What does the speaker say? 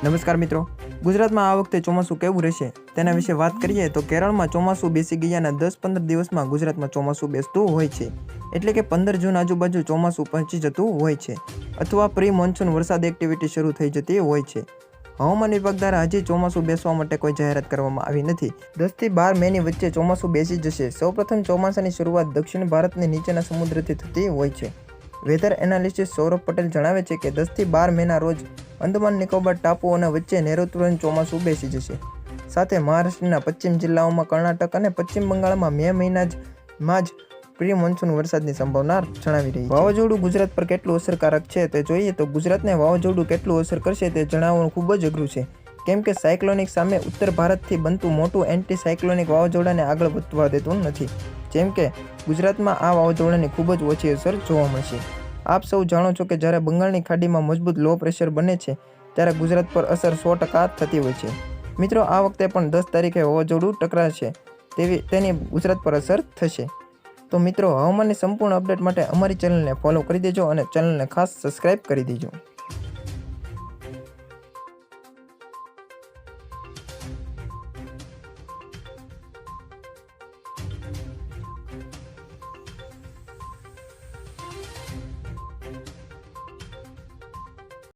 નમસ્કાર મિત્રો, ગુજરાતમાં આ વખતે ચોમાસું કેવું રહેશે તેના વિશે વાત કરીએ તો કેરળમાં ચોમાસું બેસી ગયાના 10-15 દિવસમાં ગુજરાતમાં ચોમાસું બેસતું હોય છે. એટલે કે 15 જૂન આજુબાજુ ચોમાસું પહોંચી જતું હોય છે અથવા પ્રી મોન્સૂન વરસાદ એક્ટિવિટી શરૂ થઈ જતી હોય છે. હવામાન વિભાગ દ્વારા હજી ચોમાસું બેસવા માટે કોઈ જાહેરાત કરવામાં આવી નથી. 10 થી 12 મેની વચ્ચે ચોમાસું બેસી જશે. સૌપ્રથમ ચોમાસાની શરૂઆત દક્ષિણ ભારતની નીચેના સમુદ્રથી થતી હોય છે. વેધર એનાલિસ્ટ સૌરભ પટેલ જણાવે છે કે 10 થી 12 મેના રોજ અંદમાન નિકોબાર ટાપુઓના વચ્ચે નૈઋત્યનું ચોમાસું બેસી જશે. સાથે મહારાષ્ટ્રના પશ્ચિમ જિલ્લાઓમાં, કર્ણાટક અને પશ્ચિમ બંગાળમાં મે મહિનામાં જ પ્રી મોન્સૂન વરસાદની સંભાવના જણાવી રહી છે. વાવાઝોડું ગુજરાત પર કેટલું અસરકારક છે તે જોઈએ તો ગુજરાતને વાવાઝોડું કેટલું અસર કરશે તે જણાવવું ખૂબ જ અઘરું છે, કેમ કે સાયક્લોનિક સામે ઉત્તર ભારતથી બનતું મોટું એન્ટી સાયક્લોનિક વાવાઝોડાને આગળ વધવા દેતું નથી. જેમ કે ગુજરાતમાં આ વાવાઝોડાની ખૂબ જ ઓછી અસર જોવા મળશે. આપ સૌ જાણો છો કે જ્યારે બંગાળની ખાડીમાં મજબૂત લો પ્રેશર બને છે ત્યારે ગુજરાત પર અસર 100% થતી હોય છે. મિત્રો, આ વખતે પણ 10 તારીખે વાવાઝોડું ટકરાશે તેની ગુજરાત પર અસર થશે. તો મિત્રો, હવામાનની સંપૂર્ણ અપડેટ માટે અમારી ચેનલને ફોલો કરી દેજો અને ચેનલને ખાસ સબસ્ક્રાઈબ કરી દેજો.